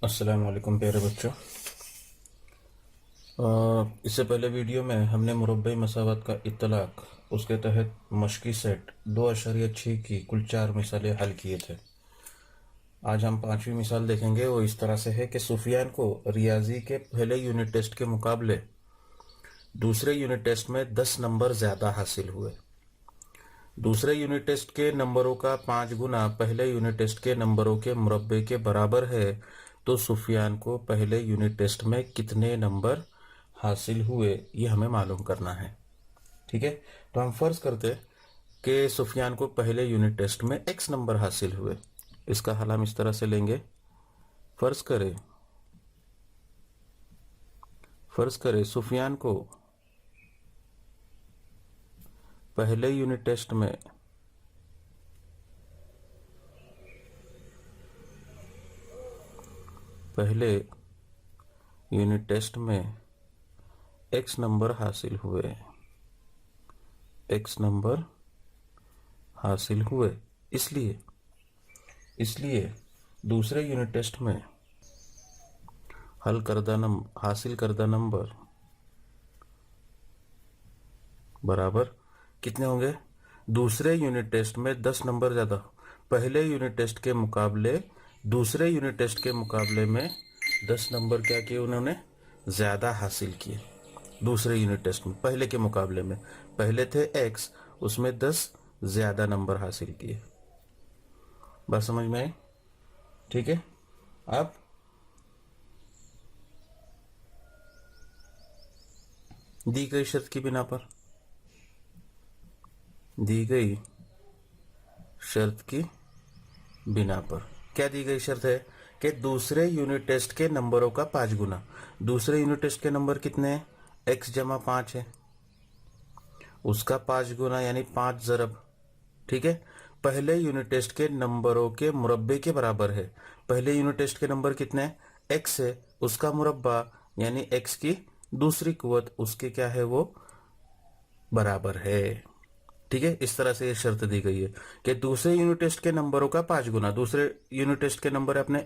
अस्सलाम वालेकुम प्यारे बच्चों। इससे पहले वीडियो में हमने मुरब्बई मसावत का इत्तलाक उसके तहत मशकी सेट 2.6 की कुल 4 मिसालें हल किए थे। आज हम 5वीं मिसाल देखेंगे। वो इस तरह से है कि सुफियान को रियाजी के पहले यूनिट टेस्ट के मुकाबले दूसरे यूनिट टेस्ट में 10 नंबर ज़्यादा हासिल हुए। दूसरे यूनिट टेस्ट के नंबरों का 5 गुना पहले यूनिट टेस्ट के नंबरों के मुरब्बे के बराबर है, तो सुफियान को पहले यूनिट टेस्ट में कितने नंबर हासिल हुए ये हमें मालूम करना है। ठीक है, तो हम फर्ज करते हैं कि सुफियान को पहले यूनिट टेस्ट में x नंबर हासिल हुए। इसका हल हम इस तरह से लेंगे। फर्ज करें सुफियान को पहले यूनिट टेस्ट में x नंबर हासिल हुए। इसलिए दूसरे यूनिट टेस्ट में हासिल करदा नंबर बराबर कितने होंगे? दूसरे यूनिट टेस्ट में 10 नंबर ज़्यादा, पहले यूनिट टेस्ट के मुकाबले दूसरे यूनिट टेस्ट के मुकाबले में 10 नंबर क्या किए उन्होंने? ज़्यादा हासिल किए। दूसरे यूनिट टेस्ट में पहले के मुकाबले में, पहले थे x, उसमें 10 ज़्यादा नंबर हासिल किए। बात समझ में आई? ठीक है, अब दी गई शर्त की बिना पर क्या दी गई शर्त है कि दूसरे यूनिट टेस्ट के नंबरों का 5 गुना। दूसरे यूनिट टेस्ट के नंबर कितने हैं? x जमा 5 है, उसका 5 गुना यानी 5 ज़रब। ठीक है, पहले यूनिट टेस्ट के नंबरों के मुरब्बे के बराबर है। पहले यूनिट टेस्ट के नंबर कितने हैं? x है, उसका मुरब्बा यानी x की दूसरी कुवत उसके क्या है? वो बराबर है। ठीक है, इस तरह से ये शर्त दी गई है कि दूसरे यूनिट टेस्ट के नंबरों का 5 गुना। दूसरे यूनिट टेस्ट के नंबर है अपने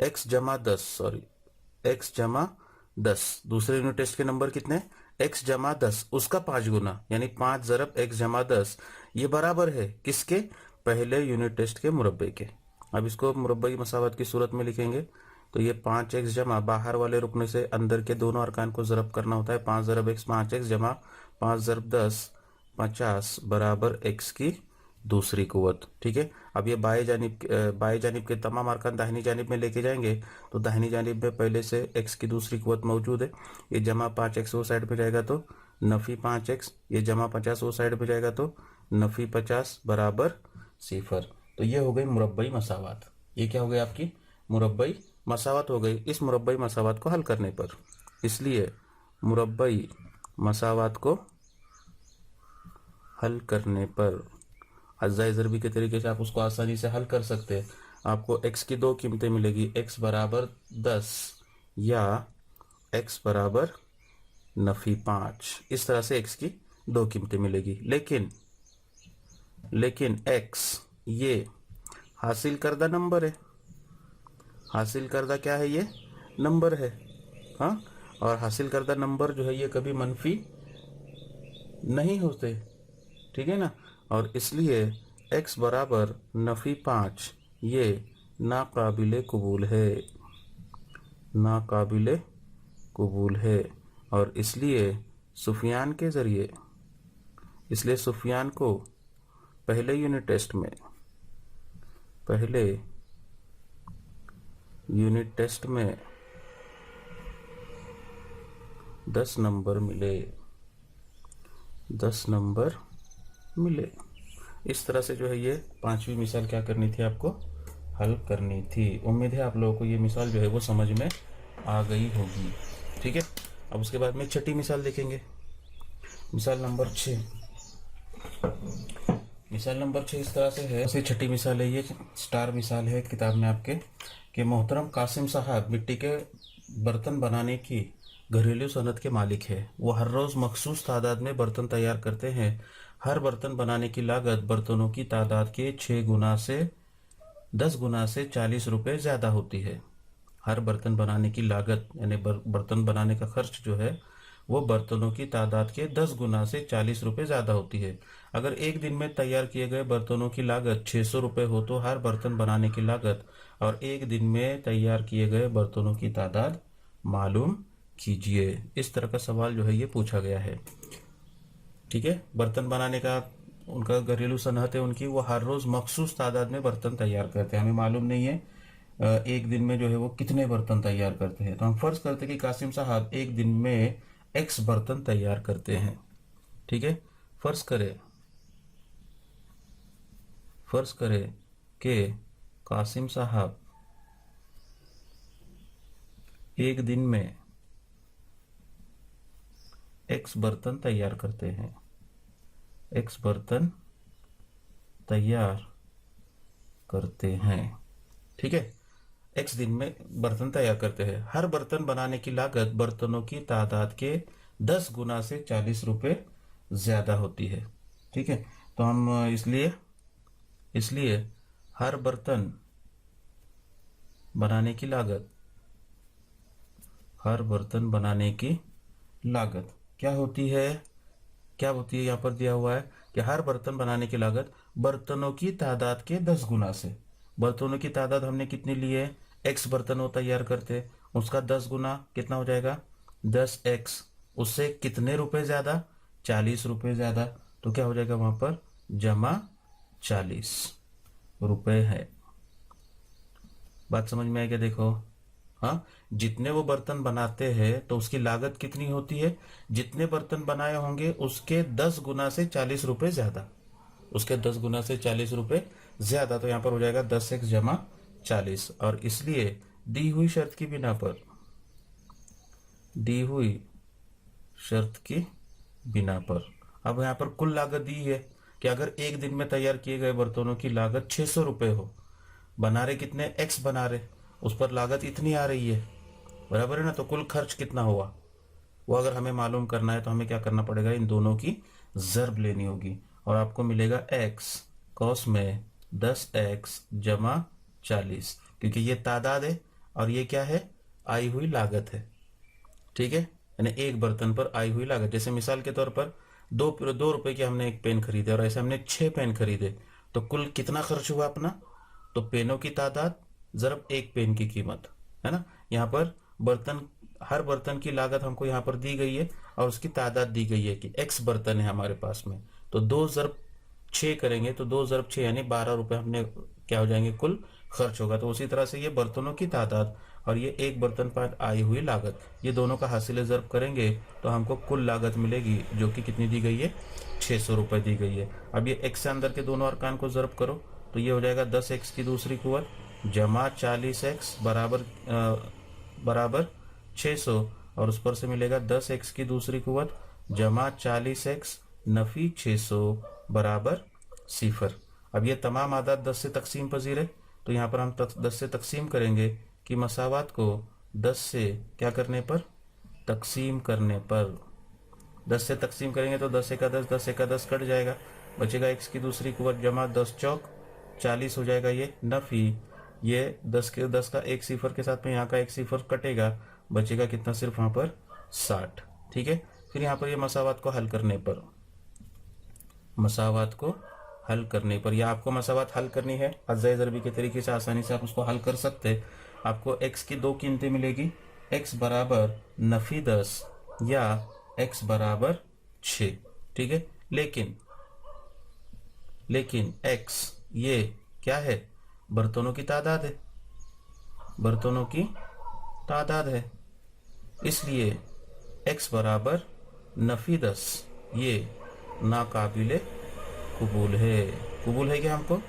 x जमा 10। दूसरे यूनिट टेस्ट के नंबर कितने? x जमा 10, उसका 5 गुना यानी 5 ज़रब x जमा 10, ये बराबर है किसके? पहले यूनिट टेस्ट के मुरब्बे के। अब इसको मुरब्बे की मसावत की सूरत में लिखेंगे तो ये 5x जमा बाहर वाले रुकने से अंदर के दोनों अरकान को ज़रब करना होता है। 5 ज़रब x 5x जमा 5 ज़रब 10 50 बराबर x की दूसरी कुवत। ठीक है, अब ये बाएं जानिब के तमाम अरकान दाहिनी जानिब में लेके जाएंगे तो दाहिनी जानिब में पहले से x की दूसरी कुवत मौजूद है। ये जमा 5x वो साइड पे जाएगा तो नफ़ी 5x, ये जमा 50 वो साइड पे जाएगा तो नफ़ी 50 बराबर 0। तो ये हो गई मुरब्बई मसावत। ये क्या हो गई? आपकी मुरब्बई मसावत हो गई। इस मुरब्बई मसावत को हल करने पर, इसलिए मुरब्बई मसावत को हल करने पर अज़्ज़ाए ज़रबी के तरीके से आप उसको आसानी से हल कर सकते हैं। आपको x की 2 कीमतें मिलेगी, x बराबर 10 या x बराबर नफ़ी 5। इस तरह से x की 2 कीमतें मिलेगी। लेकिन x ये हासिल करदा नंबर है। हासिल करदा क्या है? ये नंबर है। हाँ, और हासिल करदा नंबर जो है ये कभी मनफी नहीं होते। ठीक है ना, और इसलिए x बराबर नफ़ी 5 ये नाकाबिले कबूल है। और इसलिए सुफियान को पहले यूनिट टेस्ट में 10 नंबर मिले। इस तरह से जो है ये 5वीं मिसाल क्या करनी थी? आपको हल करनी थी। उम्मीद है आप लोगों को ये मिसाल जो है वो समझ में आ गई होगी। ठीक है, अब उसके बाद में छठी मिसाल देखेंगे। मिसाल नंबर 6 इस तरह से है। छठी मिसाल है, ये स्टार मिसाल है किताब में आपके कि मोहतरम कासिम साहब मिट्टी के बर्तन बनाने की घरेलू सनत के मालिक है। वो हर रोज़ मखसूस तादाद में बर्तन तैयार करते हैं। हर बर्तन बनाने की लागत बर्तनों की तादाद के 6 गुना से 10 गुना से 40 रुपये ज़्यादा होती है। हर बर्तन बनाने की लागत यानी बर्तन बनाने का खर्च जो है वो बर्तनों की तादाद के 10 गुना से 40 रुपये ज़्यादा होती है। अगर एक दिन में तैयार किए गए बर्तनों की लागत 600 रुपये हो तो हर बर्तन बनाने की लागत और एक दिन में तैयार किए गए बर्तनों की तादाद मालूम कीजिए। इस तरह का सवाल जो है ये पूछा गया है। ठीक है, बर्तन बनाने का उनका घरेलू सनअत है उनकी, वो हर रोज मखसूस तादाद में बर्तन तैयार करते हैं। हमें मालूम नहीं है एक दिन में जो है वो कितने बर्तन तैयार करते हैं। तो हम फर्ज करते हैं कि कासिम साहब एक दिन में एक्स बर्तन तैयार करते हैं। ठीक है, फर्ज करें कि कासिम साहब एक दिन में एक्स बर्तन तैयार करते हैं। एक्स बर्तन तैयार करते हैं। ठीक है, एक्स दिन में बर्तन तैयार करते हैं। हर बर्तन बनाने की लागत बर्तनों की तादाद के 10 गुना से 40 रुपये ज़्यादा होती है। ठीक है, तो हम इसलिए हर बर्तन बनाने की लागत क्या होती है यहाँ पर दिया हुआ है कि हर बर्तन बनाने की लागत बर्तनों की तादाद के 10 गुना से। बर्तनों की तादाद हमने कितनी ली है, एक्स बर्तन वो तैयार करते, उसका 10 गुना कितना हो जाएगा 10x, उससे कितने रुपए ज़्यादा 40 रुपये ज़्यादा, तो क्या हो जाएगा वहाँ पर जमा 40 रुपये है। बात समझ में आई क्या? देखो, हाँ, जितने वो बर्तन बनाते हैं तो उसकी लागत कितनी होती है, जितने बर्तन बनाए होंगे उसके 10 गुना से 40 रुपये ज़्यादा, तो यहाँ पर हो जाएगा 10x जमा 40। और इसलिए दी हुई शर्त की बिना पर अब यहाँ पर कुल लागत दी है कि अगर एक दिन में तैयार किए गए बर्तनों की लागत 600 रुपये हो, बना रहे कितने एक्स बना रहे, उस पर लागत इतनी आ रही है, बराबर है ना। तो कुल खर्च कितना हुआ वो अगर हमें मालूम करना है तो हमें क्या करना पड़ेगा, इन दोनों की ज़र्ब लेनी होगी और आपको मिलेगा x कॉस में 10x जमा 40, क्योंकि ये तादाद है और ये क्या है, आई हुई लागत है। ठीक है, यानी एक बर्तन पर आई हुई लागत। जैसे मिसाल के तौर पर 2 रुपए के हमने एक पेन खरीदे और ऐसे हमने 6 पेन खरीदे, तो कुल कितना खर्च हुआ अपना, तो पेनों की तादाद ज़रब एक पेन की कीमत, है ना। यहाँ पर हर बर्तन की लागत हमको यहाँ पर दी गई है और उसकी तादाद दी गई है कि x बर्तन है हमारे पास में, तो 2 ज़रब 6 करेंगे तो 2 ज़रब 6 यानी 12 रुपये हमने क्या हो जाएंगे कुल खर्च होगा। तो उसी तरह से ये बर्तनों की तादाद और ये एक बर्तन पर आई हुई लागत, ये दोनों का हासिल ज़रब करेंगे तो हमको कुल लागत मिलेगी जो कि कितनी दी गई है, 600 रुपये दी गई है। अब ये x से अंदर के दोनों अरकान को ज़रब करो तो ये हो जाएगा 10x की दूसरी कुव्वत जमा 40x बराबर 600, और उस पर से मिलेगा 10x की दूसरी कुव्वत जमा 40x नफी 600 बराबर 0। अब ये तमाम आदाद 10 से तकसीम पजीर है, तो यहाँ पर हम 10 से तकसीम करेंगे कि मसावात को 10 से क्या करने पर, तकसीम करने पर 10 से तकसीम करेंगे तो 10 का 10 10 का 10 कट जाएगा, बचेगा x की दूसरी कुव्वत जमा 10 चौक 40 हो जाएगा ये नफी, ये 10 का एक सिफर के साथ में यहाँ का एक सिफर कटेगा, बचेगा कितना सिर्फ वहाँ पर 60। ठीक है, फिर यहाँ पर ये मसावात को हल करने पर या आपको मसावात हल करनी है अज़्ज़ाए ज़रबी के तरीके से आसानी से आप उसको हल कर सकते हैं। आपको x की 2 कीमतें मिलेगी, x बराबर नफी 10 या x बराबर 6। ठीक है, लेकिन x ये क्या है, बर्तनों की तादाद है, इसलिए x बराबर नफी 10 ये नाकाबिले कबूल है क्या हमको,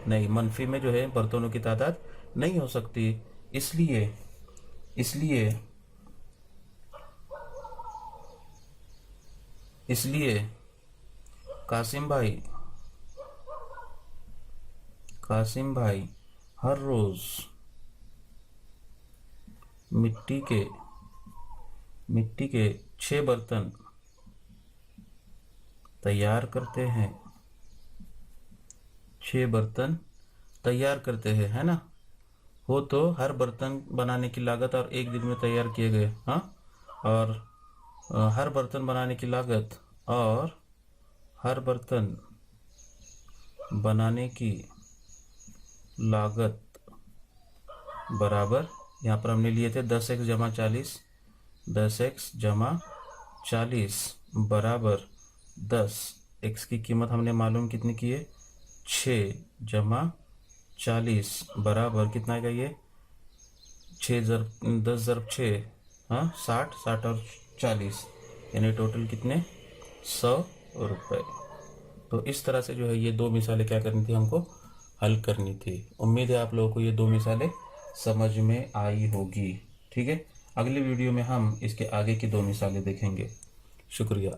नहीं, मनफी में जो है बर्तनों की तादाद नहीं हो सकती। इसलिए कासिम भाई हर रोज मिट्टी के 6 बर्तन तैयार करते हैं, 6 बर्तन तैयार करते हैं, है ना, हो तो हर बर्तन बनाने की लागत और एक दिन में तैयार किए गए, हाँ, और हर बर्तन बनाने की लागत और हर बर्तन बनाने की लागत बराबर, यहाँ पर हमने लिए थे 10x जमा 40, 10x जमा 40 बराबर 10। x की कीमत हमने मालूम कितनी की है, 6 जमा 40 बराबर कितना आएगा ये, 10 ज़रब 6, हाँ 60, 60 और 40 यानी टोटल कितने, 100 रुपये। तो इस तरह से जो है ये दो मिसालें क्या करनी थी, हमको हल करनी थी। उम्मीद है आप लोगों को ये दो मिसालें समझ में आई होगी। ठीक है, अगले वीडियो में हम इसके आगे की दो मिसालें देखेंगे। शुक्रिया।